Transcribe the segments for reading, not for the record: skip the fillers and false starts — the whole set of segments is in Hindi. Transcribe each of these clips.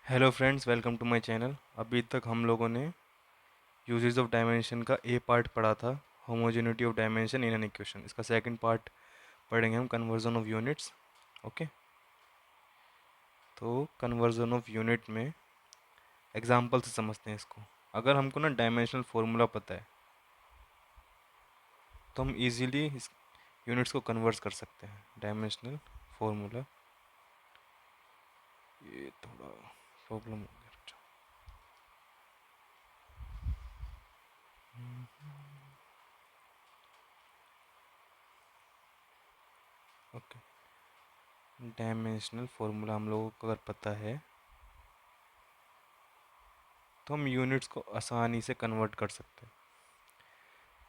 Hello friends, welcome to my channel. अभी तक हम लोगों ने यूजेस ऑफ डायमेंशन का ए पार्ट पढ़ा था, homogeneity of dimension in an equation. इसका सेकंड पार्ट पढ़ेंगे हम, कन्वर्जन ऑफ यूनिट्स। ओके, तो कन्वर्जन ऑफ यूनिट में एग्जांपल से समझते हैं इसको। अगर हमको ना डायमेंशनल फार्मूला पता है तो हम इजीली इस यूनिट्स को कन्वर्ट कर सकते हैं। डायमेंशनल फार्मूला, ये थोड़ा प्रॉब्लम हो गया। ओके, डायमेंशनल फार्मूला हम लोगों को अगर पता है तो हम यूनिट्स को आसानी से कन्वर्ट कर सकते हैं।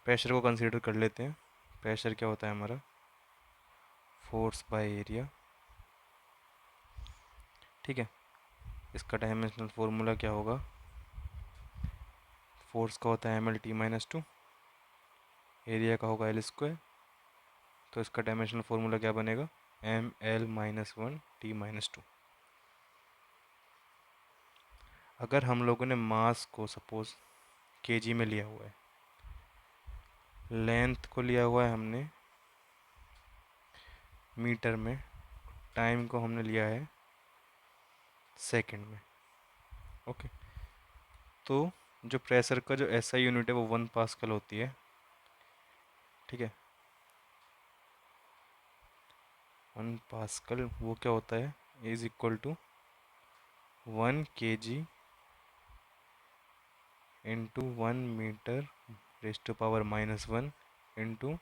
प्रेशर को कंसीडर कर लेते हैं। प्रेशर क्या होता है हमारा? Force by area. ठीक है, इसका डायमेंशनल फार्मूला क्या होगा? फोर्स का होता है ml/t-2, एरिया का होगा L²। तो इसका डायमेंशनल फार्मूला क्या बनेगा? ml-1t-2। अगर हम लोगों ने मास को सपोज केजी में लिया हुआ है, लेंथ को लिया हुआ है हमने मीटर में, टाइम को हमने लिया है सेकंड में। ओके, तो जो प्रेशर का जो एसआई यूनिट है वो 1 पास्कल होती है। ठीक है, 1 पास्कल वो क्या होता है? Is equal to 1 kg into 1 metre raise to power -1 into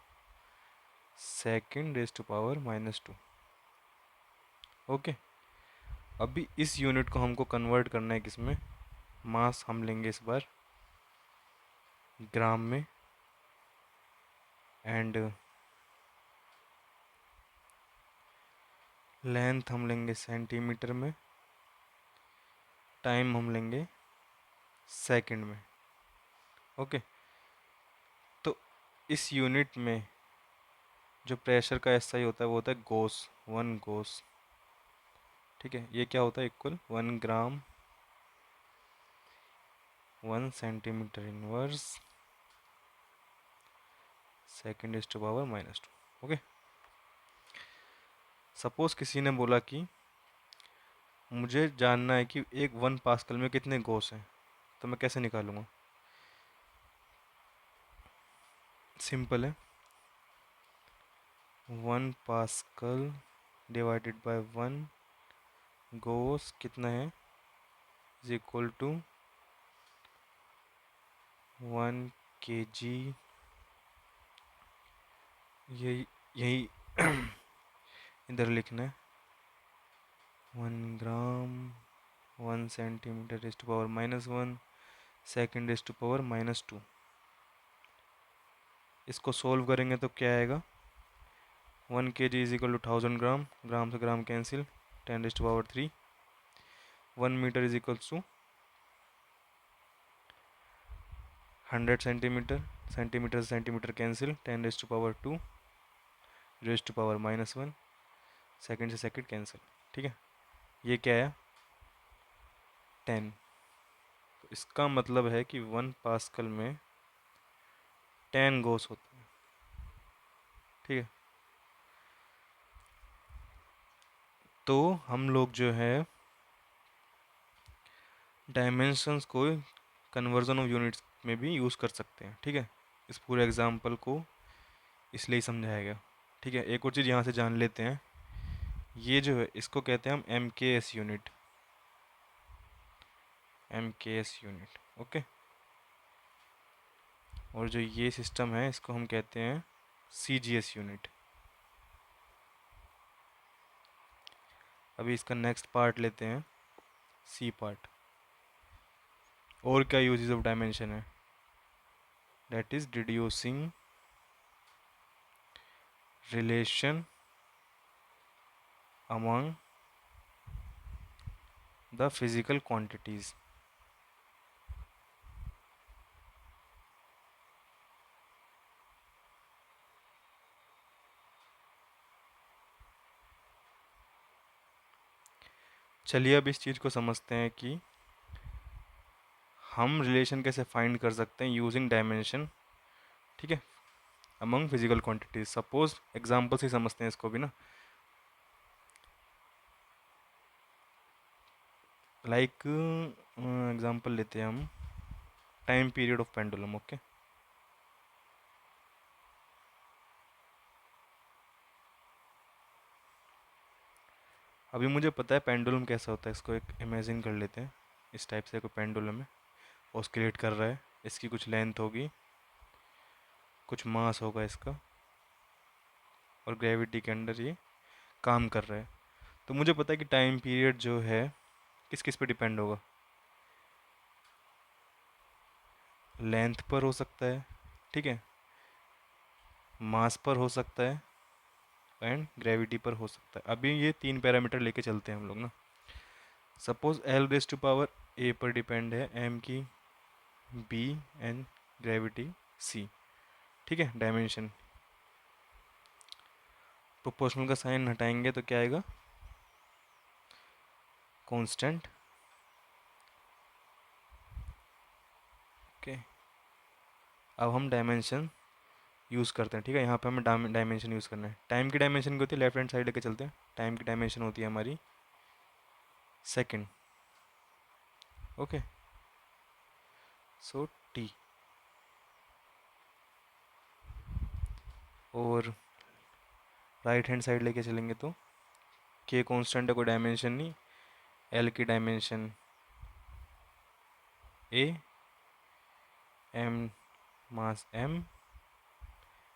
second raise to power -2। Okay, अभी इस यूनिट को हमको कन्वर्ट करना है किसमें? मास हम लेंगे इस बार ग्राम में, एंड लेंथ हम लेंगे सेंटीमीटर में, टाइम हम लेंगे सेकंड में। ओके, तो इस यूनिट में जो प्रेशर का एसआई होता है वो होता है गोस, 1 गोस। ठीक है, ये क्या होता है? Equal 1 gram 1 centimetre inverse second raise to power -2। Okay, suppose किसी ने बोला कि मुझे जानना है कि एक 1 पास्कल में कितने गोस हैं, तो मैं कैसे निकालूंगा? सिंपल है, 1 पास्कल डिवाइडेड बाय 1 गोस कितना है? Is equal to 1 kg। यही यही इधर लिखना है, 1 gram 1 centimetre raise to power -1 second raise to power -2। इसको सोल्व करेंगे तो क्या आएगा? 1 kg is equal to 1000 gram, gram से gram cancel, 10⁻³ 1 metre is equals to 100 centimetre, centimetre से centimetre cancel, 10⁻², raise to power -1, second से सेकंड कैंसिल। ठीक है, ये क्या है? 10। तो इसका मतलब है कि 1 पास्कल में 10 गोस होते हैं। ठीक है, तो हम लोग जो है डायमेंशंस को कन्वर्जन ऑफ यूनिट्स में भी यूज़ कर सकते हैं। ठीक है, इस पूरे एग्जांपल को इसलिए ही समझाया गया। ठीक है, एक और चीज़ यहाँ से जान लेते हैं, ये जो है इसको कहते हैं हम MKS unit, MKS unit. Okay, और जो ये सिस्टम है इसको हम कहते हैं CGS यूनिट। अभी इसका नेक्स्ट पार्ट लेते हैं, सी पार्ट। और क्या यूजेस ऑफ डायमेंशन है? That is deducing relation among the physical quantities। चलिए अब इस चीज़ को समझते हैं कि हम रिलेशन कैसे फाइंड कर सकते हैं यूजिंग डायमेंशन, ठीक है, among physical quantities. Suppose example से समझते हैं इसको भी ना। लाइक एग्जांपल लेते हैं हम, time period of pendulum. Okay, अभी मुझे पता है पेंडुलम कैसा होता है। इसको एक इमेजिन कर लेते हैं, इस टाइप से कोई पेंडुलम है, ऑस्किलेट कर रहा है, इसकी कुछ लेंथ होगी, कुछ मास होगा इसका, और ग्रेविटी के अंडर ये काम कर रहा है। तो मुझे पता है कि टाइम पीरियड जो है किस किस पे डिपेंड होगा। लेंथ पर हो सकता है, ठीक है, मास पर हो सकता है, एंड ग्रेविटी पर हो सकता है। अभी ये तीन पैरामीटर लेके चलते हैं हम लोग ना। Suppose L raise to power A पर डिपेंड है, एम की बी, एंड ग्रेविटी सी, ठीक है। डायमेंशन प्रोपोर्शनल का साइन हटाएंगे तो क्या आएगा, कांस्टेंट। ओके, अब हम डायमेंशन यूज़ करते हैं, ठीक है। यहाँ पे हमें डायमेंशन यूज़ करना है। टाइम की डायमेंशन की होती है, लेफ्ट हैंड साइड लेके चलते हैं। टाइम की डायमेंशन होती है हमारी सेकंड। Okay, so T. और राइट हैंड साइड लेके चलेंगे तो के कांस्टेंट है, कोई डायमेंशन नहीं। एल की dimension A, M mass M,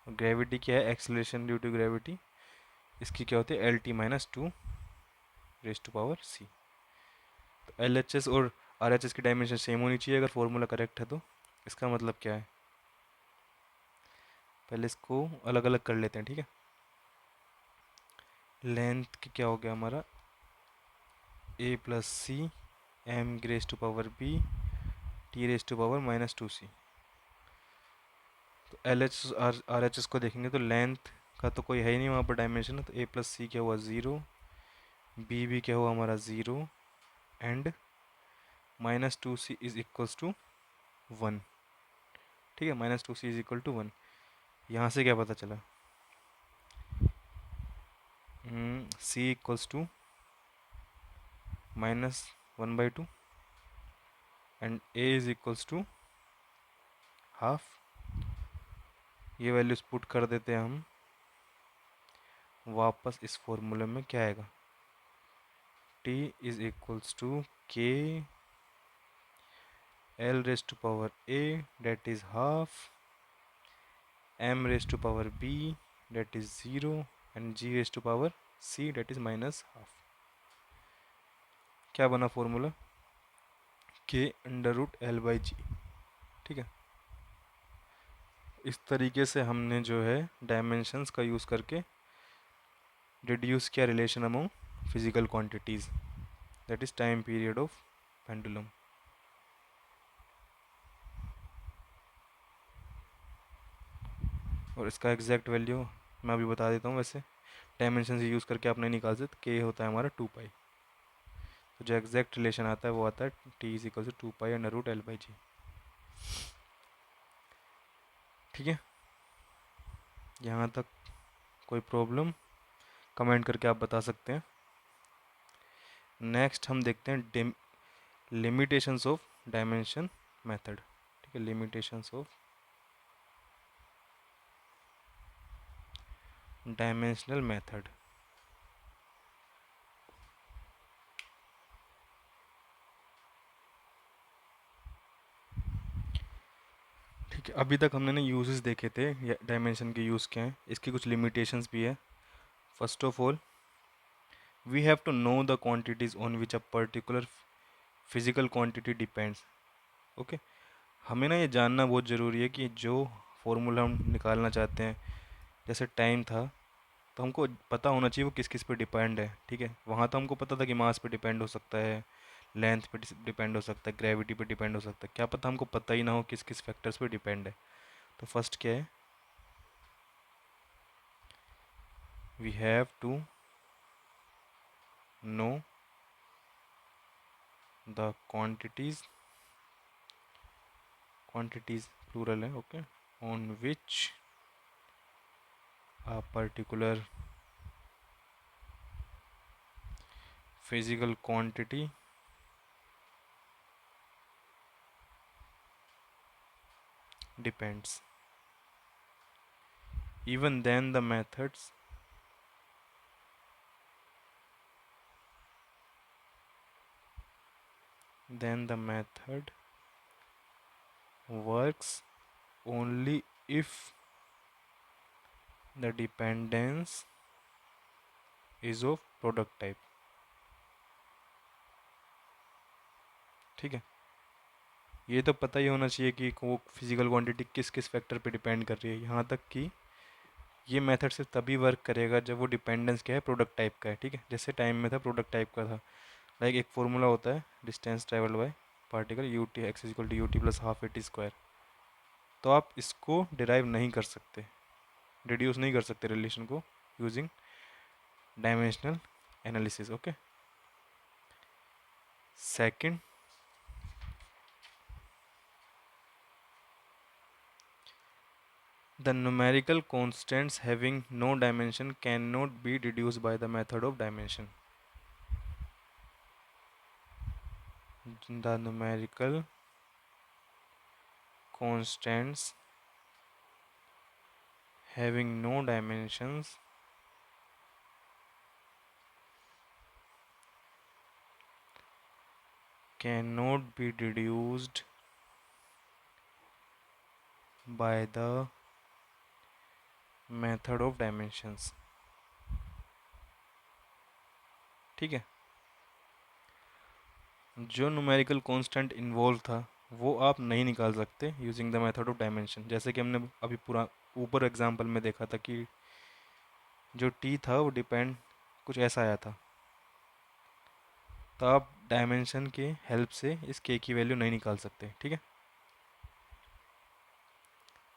gravity क्या है, एक्सेलरेशन ड्यू टू ग्रेविटी, इसकी क्या होती है, L T minus two raise to power C. तो एल एच एस और आर एच एस की डायमेंशन सेम होनी चाहिए अगर फॉर्मूला करेक्ट है तो। इसका मतलब क्या है, पहले इसको अलग अलग कर लेते हैं, ठीक है। लेंथ की क्या हो गया हमारा, A plus C, M raise to power B, T raise to power minus two C. तो L H R H S को देखेंगे तो लेंथ का तो कोई है ही नहीं वहाँ पर डायमेंशन। तो ए प्लस सी क्या हुआ, ज़ीरो, बी भी क्या हुआ हमारा zero, and minus two C is equals to one, ठीक है। Minus two C is equal to one. यहाँ से क्या पता चला, C equals to minus one by two, and A is equals to half. ये वैल्यूज पुट कर देते हैं हम वापस इस फॉर्मूले में। क्या आएगा, T is equals to K L raise to power A that is half, M raise to power B that is zero, and G raise to power C that is minus half. क्या बना formula, K under root L by G, ठीक है। इस तरीके से हमने जो है डायमेंशंस का यूज़ करके डिड्यूस किया relation among physical quantities, that is time period of pendulum. और इसका एग्जैक्ट वैल्यू मैं अभी बता देता हूँ। वैसे डायमेंशन से यूज़ करके आपने निकाल सकते, के होता है हमारा टू पाई। तो जो एग्जैक्ट रिलेशन आता है वो आता है T is equal to two pi under root L by G, ठीक है। यहाँ तक कोई प्रॉब्लम, कमेंट करके आप बता सकते हैं। नेक्स्ट हम देखते हैं लिमिटेशंस ऑफ डायमेंशन मेथड, ठीक है। Limitations of dimensional method. ठीक है, अभी तक हमने ना यूजेस देखे थे डायमेंशन के यूज़ क्या हैं, इसकी कुछ लिमिटेशंस भी है। First of all, we have to know the quantities on which a particular physical quantity depends. Okay, हमें ना ये जानना बहुत ज़रूरी है कि जो फॉर्मूला हम निकालना चाहते हैं, जैसे टाइम था, तो हमको पता होना चाहिए वो किस किस पे डिपेंड है, ठीक है। वहाँ तो हमको पता था कि मास पे डिपेंड हो सकता है, लेंथ पे डिपेंड हो सकता है, ग्रेविटी पे डिपेंड हो सकता है। क्या पता हमको पता ही ना हो किस किस फैक्टर्स पे डिपेंड है। तो फर्स्ट क्या है, we have to know the quantities plural है, okay, on which a particular physical quantity depends. Even then the methods method works only if the dependence is of product type. ठीक है, ये तो पता ही होना चाहिए कि वो फिजिकल क्वांटिटी किस किस फैक्टर पे डिपेंड कर रही है, यहाँ तक कि ये मेथड सिर्फ तभी वर्क करेगा जब वो डिपेंडेंस क्या है, प्रोडक्ट टाइप का है। ठीक है, जैसे टाइम में था प्रोडक्ट टाइप का था, लाइक एक फॉर्मूला होता है distance travelled by particle U T X is equal to U T plus half A T square. तो आप इसको डिराइव नहीं कर सकते, रिड्यूस नहीं कर सकते रिलेशन को using dimensional analysis. Okay, second, the numerical constants having no dimension cannot be reduced by the method of dimension. The numerical constants having no dimensions cannot be reduced by the method of dimensions. ठीक है, जो न्यूमेरिकल कांस्टेंट इन्वॉल्व था वो आप नहीं निकाल सकते using the method of dimension. जैसे कि हमने अभी पूरा ऊपर एग्जांपल में देखा था कि जो टी था वो डिपेंड कुछ ऐसा आया था, तो आप डायमेंशन के हेल्प से इस के की वैल्यू नहीं निकाल सकते। ठीक है,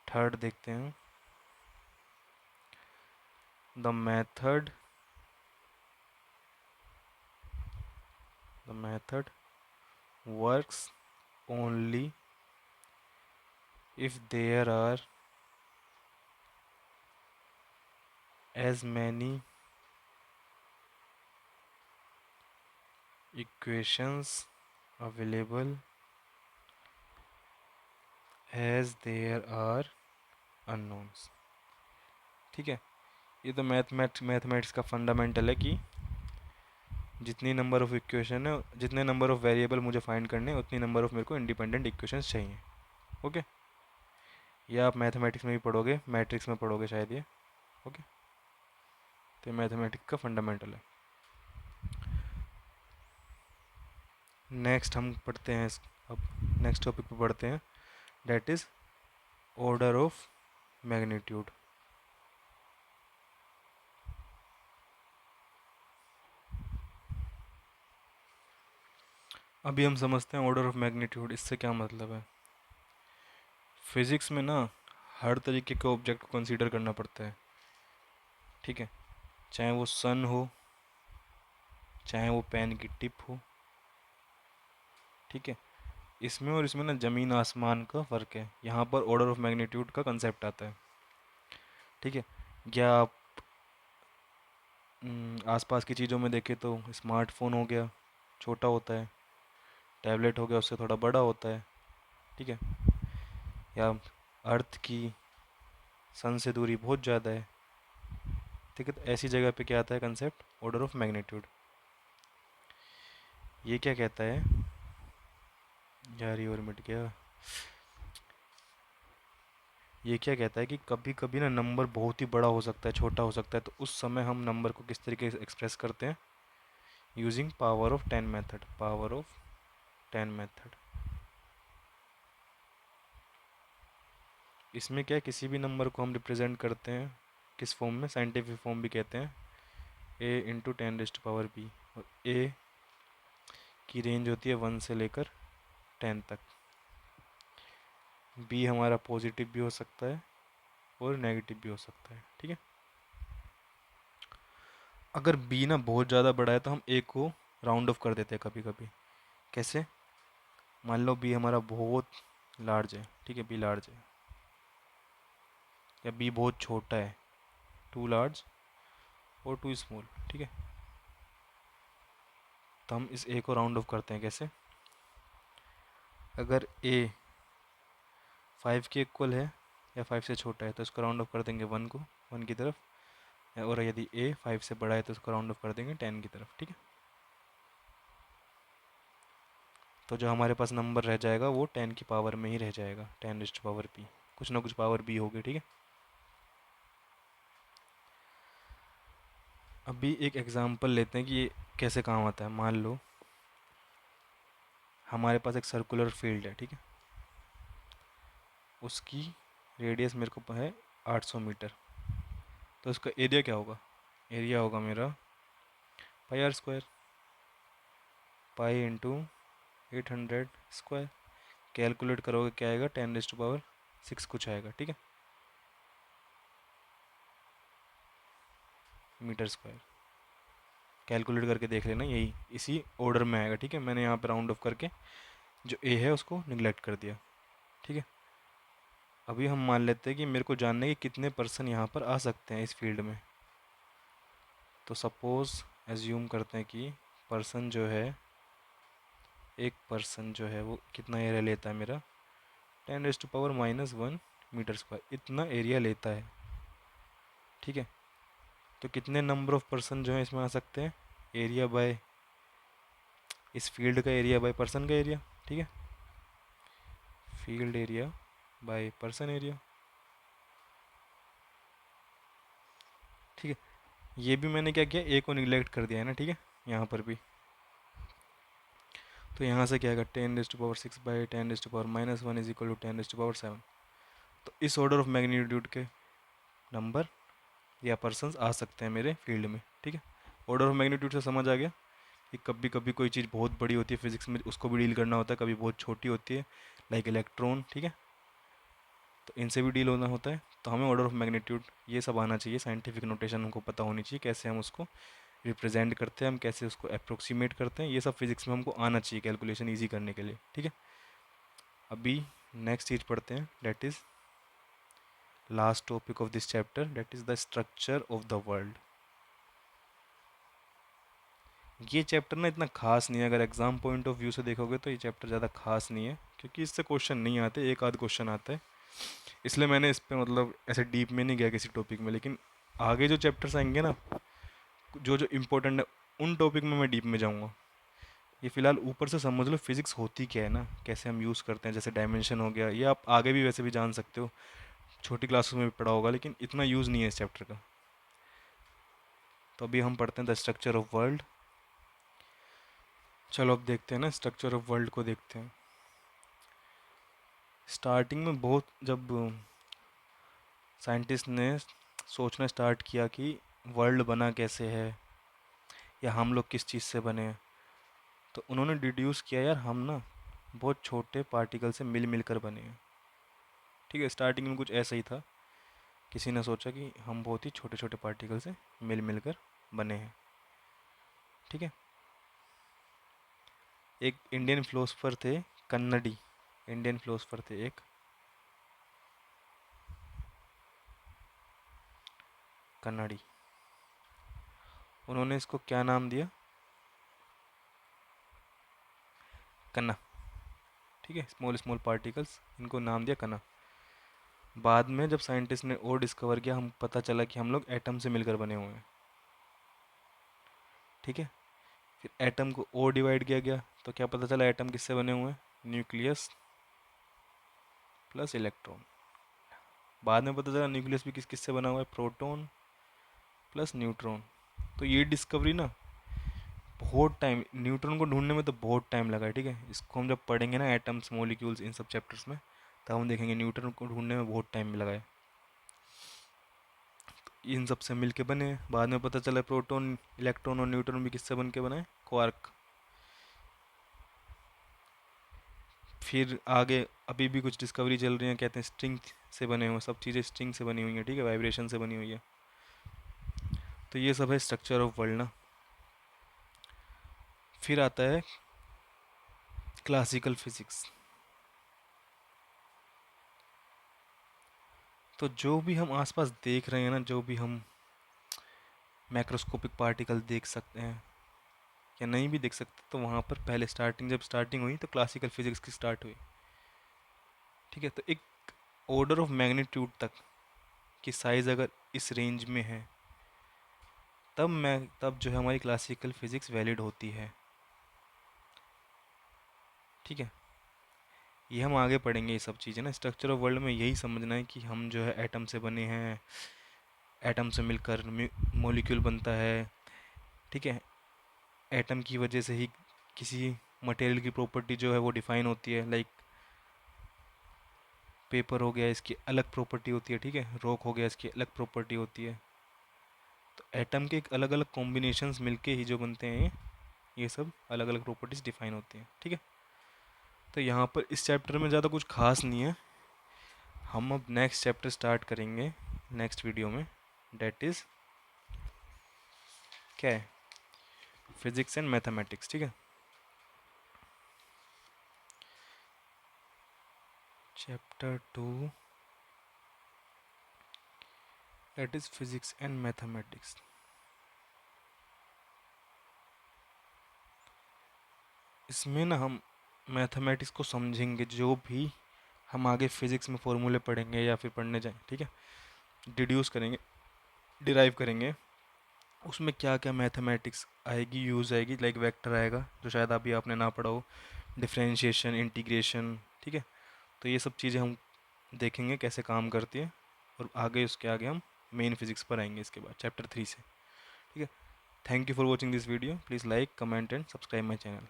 थर्ड देखते हैं, the method works only if there are as many equations available as there are unknowns। ठीक है, ये तो मैथमेटिक्स का फंडामेंटल है कि जितनी नंबर ऑफ इक्वेशन है, जितने नंबर ऑफ वेरिएबल मुझे फाइंड करने उतनी नंबर ऑफ मेरे को इंडिपेंडेंट इक्वेशंस चाहिए। ओके, ये आप मैथमेटिक्स में भी पढ़ोगे, मैट्रिक्स में पढ़ोगे शायद ये। ओके, तो मैथमेटिक्स का फंडामेंटल है। नेक्स्ट हम पढ़ते हैं, अब नेक्स्ट टॉपिक पे पढ़ते हैं, that is order of magnitude. अभी हम समझते हैं ऑर्डर ऑफ मैग्नीट्यूड, इससे क्या मतलब है। फिज़िक्स में ना हर तरीके के ऑब्जेक्ट को कंसीडर करना पड़ता है। ठीक है, चाहे वो सन हो, चाहे वो पेन की टिप हो। ठीक है, इसमें और इसमें ना ज़मीन आसमान का फ़र्क है, यहाँ पर ऑर्डर ऑफ मैग्नीट्यूड का कंसेप्ट आता है। ठीक है, या आप आसपास की चीज़ों में देखें तो स्मार्टफोन हो गया, छोटा होता है, टैबलेट हो गया उससे थोड़ा बड़ा होता है। ठीक है, या अर्थ की सन से दूरी बहुत ज़्यादा है। ठीक है, तो ऐसी जगह पे क्या आता है कंसेप्ट ऑर्डर ऑफ मैग्नीट्यूड। ये क्या कहता है यार, ये और मिट गया। ये क्या कहता है कि कभी कभी ना नंबर बहुत ही बड़ा हो सकता है, छोटा हो सकता है, तो उस समय हम नंबर को किस तरीके से एक्सप्रेस करते हैं, using power of 10 method. Power of 10 method, इसमें क्या है, किसी भी नंबर को हम रिप्रेजेंट करते हैं किस फॉर्म में, साइंटिफिक फॉर्म भी कहते हैं, ए इंटू 10⁻⁵ और ए की रेंज होती है 1 से लेकर 10 तक। बी हमारा पॉजिटिव भी हो सकता है और नेगेटिव भी हो सकता है। ठीक है, अगर बी ना बहुत ज़्यादा बड़ा है तो हम ए को राउंड ऑफ कर देते हैं कभी कभी, कैसे? मान लो बी हमारा बहुत लार्ज है, ठीक है, बी लार्ज है, या बी बहुत छोटा है, टू लार्ज और टू स्मॉल, ठीक है। तो हम इस ए को राउंड ऑफ करते हैं कैसे? अगर ए 5 के इक्वल है या 5 से छोटा है तो इसको राउंड ऑफ कर देंगे 1 को, 1 की तरफ, और यदि ए 5 से बड़ा है तो इसको राउंड ऑफ कर देंगे 10 की तरफ, ठीक है। तो जो हमारे पास नंबर रह जाएगा वो 10 की पावर में ही रह जाएगा, 10 p, कुछ ना कुछ पावर b होगी, ठीक है। अभी एक एग्जांपल लेते हैं कि ये कैसे काम आता है। मान लो हमारे पास एक सर्कुलर फील्ड है, ठीक है, उसकी रेडियस मेरे को है 800 मीटर। तो इसका एरिया क्या होगा? एरिया होगा मेरा pi R square, pi into 800 square. Calculate करोगे क्या आएगा? 10⁶ कुछ आएगा, ठीक है, मीटर स्क्वायर। कैलकुलेट करके देख लेना, यही इसी ऑर्डर में आएगा, ठीक है। मैंने यहाँ पे राउंड ऑफ करके जो ए है उसको निगलेक्ट कर दिया, ठीक है। अभी हम मान लेते हैं कि मेरे को जानना है कि कितने पर्सन यहाँ पर आ सकते हैं इस फील्ड में। तो सपोज़ एज्यूम करते हैं कि पर्सन जो है, एक पर्सन जो है वो कितना एरिया लेता है मेरा? 10⁻⁻1 मीटर स्क्वायर, इतना एरिया लेता है, ठीक है। तो कितने नंबर ऑफ पर्सन जो है इसमें आ सकते हैं? एरिया बाय इस फील्ड का एरिया बाय पर्सन का एरिया, ठीक है, field area by person area, ठीक है। ये भी मैंने क्या किया? ए को निगलेक्ट कर दिया है ना, ठीक है, यहाँ पर भी। तो यहाँ से क्या आएगा? 10⁶ बाई 10⁻⁻1 इज इक्वल टू 10⁻7। तो इस ऑर्डर ऑफ मैग्नीट्यूड के नंबर या पर्सन्स आ सकते हैं मेरे फील्ड में, ठीक है। ऑर्डर ऑफ मैग्नीट्यूड से समझ आ गया कि कभी कभी कोई चीज़ बहुत बड़ी होती है फिजिक्स में, उसको भी डील करना होता है, कभी बहुत छोटी होती है लाइक इलेक्ट्रॉन, ठीक है, तो इनसे भी डील होना होता है। तो हमें ऑर्डर ऑफ मैग्नीट्यूड ये सब आना चाहिए, साइंटिफिक नोटेशन हमको पता होनी चाहिए, कैसे हम उसको रिप्रेजेंट करते हैं, हम कैसे उसको अप्रोक्सीमेट करते हैं, ये सब फिजिक्स में हमको आना चाहिए कैलकुलेशन ईजी करने के लिए, ठीक है। अभी नेक्स्ट चीज़ पढ़ते हैं, that is last topic of this chapter, that is the structure of the world. ये चैप्टर ना इतना खास नहीं है, अगर एग्जाम पॉइंट ऑफ व्यू से देखोगे तो ये चैप्टर ज़्यादा खास नहीं है, क्योंकि इससे क्वेश्चन नहीं आते, एक आध क्वेश्चन आता है, इसलिए मैंने इस पे मतलब ऐसे डीप में नहीं गया किसी टॉपिक में। लेकिन आगे जो चैप्टर्स आएंगे ना, जो जो इम्पोर्टेंट है, उन टॉपिक में मैं डीप में जाऊँगा। ये फिलहाल ऊपर से समझ लो फिजिक्स होती क्या है ना, कैसे हम यूज़ करते हैं, जैसे डायमेंशन हो गया, ये आप आगे भी वैसे भी जान सकते हो, छोटी क्लासेस में भी पढ़ा होगा, लेकिन इतना यूज़ नहीं है इस चैप्टर का। तो अभी हम पढ़ते हैं द स्ट्रक्चर ऑफ वर्ल्ड। चलो अब देखते हैं ना, स्ट्रक्चर ऑफ वर्ल्ड को देखते हैं। स्टार्टिंग में बहुत जब साइंटिस्ट ने सोचना स्टार्ट किया कि वर्ल्ड बना कैसे है या हम लोग किस चीज़ से बने हैं, तो उन्होंने डिड्यूस किया यार हम ना बहुत छोटे पार्टिकल से मिल मिल कर बने हैं, ठीक है। स्टार्टिंग में कुछ ऐसा ही था, किसी ने सोचा कि हम बहुत ही छोटे छोटे पार्टिकल से मिल मिल कर बने हैं, ठीक है। एक इंडियन फिलोसफर थे, कन्नडी इंडियन फिलोसफर थे एक, कन्नडी, उन्होंने इसको क्या नाम दिया? कना, ठीक है, स्मॉल स्मॉल पार्टिकल्स, इनको नाम दिया कना। बाद में जब साइंटिस्ट ने और डिस्कवर किया, हम पता चला कि हम लोग एटम से मिलकर बने हुए हैं, ठीक है। फिर एटम को और डिवाइड किया गया, तो क्या पता चला एटम किससे बने हुए हैं? Nucleus plus electron. बाद में पता चला न्यूक्लियस भी किस किस से बना हुआ है? Proton plus neutron. तो ये डिस्कवरी ना बहुत टाइम, न्यूट्रॉन को ढूंढने में तो बहुत टाइम लगा है, ठीक है। इसको हम जब पढ़ेंगे ना एटम्स मॉलिक्यूल्स इन सब चैप्टर्स में, तब हम देखेंगे न्यूट्रॉन को ढूंढने में बहुत टाइम लगा है। इन सब से मिल के बने हैं। बाद में पता चला प्रोटॉन, इलेक्ट्रॉन और न्यूट्रॉन भी किससे बन के बने? क्वार्क। फिर आगे अभी भी कुछ डिस्कवरी चल रही है, कहते हैं स्ट्रिंग से बने हुए, सब चीज़ें स्ट्रिंग से बनी हुई हैं, ठीक है, वाइब्रेशन से बनी हुई है। तो ये सब है स्ट्रक्चर ऑफ वर्ल्ड ना। फिर आता है क्लासिकल फिजिक्स। तो जो भी हम आसपास देख रहे हैं ना, जो भी हम मैक्रोस्कोपिक पार्टिकल देख सकते हैं या नहीं भी देख सकते, तो वहाँ पर पहले जब स्टार्टिंग हुई तो क्लासिकल फिजिक्स की स्टार्ट हुई। ठीक है, तो एक ऑर्डर ऑफ मैग्नीट्यूड तक की साइज़ अगर इस रेंज में है, तब जो है हमारी क्लासिकल फिजिक्स वैलिड होती है। ठीक है, ये हम आगे पढ़ेंगे ये सब चीज़ें ना। स्ट्रक्चर ऑफ वर्ल्ड में यही समझना है कि हम जो है एटम से बने हैं, एटम से मिलकर मॉलिक्यूल बनता है। ठीक है, एटम की वजह से ही किसी मटेरियल की प्रॉपर्टी जो है वो डिफाइन होती है। लाइक पेपर हो गया, इसकी अलग प्रॉपर्टी होती है। ठीक है, रॉक हो गया, इसकी अलग प्रॉपर्टी होती है। तो एटम के अलग अलग कॉम्बिनेशंस मिलके ही जो बनते हैं ये सब अलग अलग प्रॉपर्टीज डिफाइन होती हैं। ठीक है, तो यहाँ पर इस चैप्टर में ज़्यादा कुछ खास नहीं है। हम अब नेक्स्ट चैप्टर स्टार्ट करेंगे नेक्स्ट वीडियो में, डेट इज़ क्या है, फिजिक्स एंड मैथमेटिक्स। ठीक है, chapter 2 that is physics and mathematics. इसमें ना हम मैथमेटिक्स को समझेंगे, जो भी हम आगे फिजिक्स में फॉर्मूले पढ़ेंगे या फिर पढ़ने जाएं। ठीक है, डिड्यूस करेंगे, डिराइव करेंगे, उसमें क्या क्या मैथमेटिक्स आएगी, यूज़ आएगी। लाइक वेक्टर आएगा जो शायद अभी आपने ना पढ़ा हो, डिफरेंशिएशन, इंटीग्रेशन। ठीक है, तो ये सब चीज़ें हम देखेंगे कैसे काम करती है, और आगे उसके आगे हम मेन फिजिक्स पर आएंगे इसके बाद चैप्टर 3 से। ठीक है, thank you for watching this video. Please like, comment and subscribe my channel.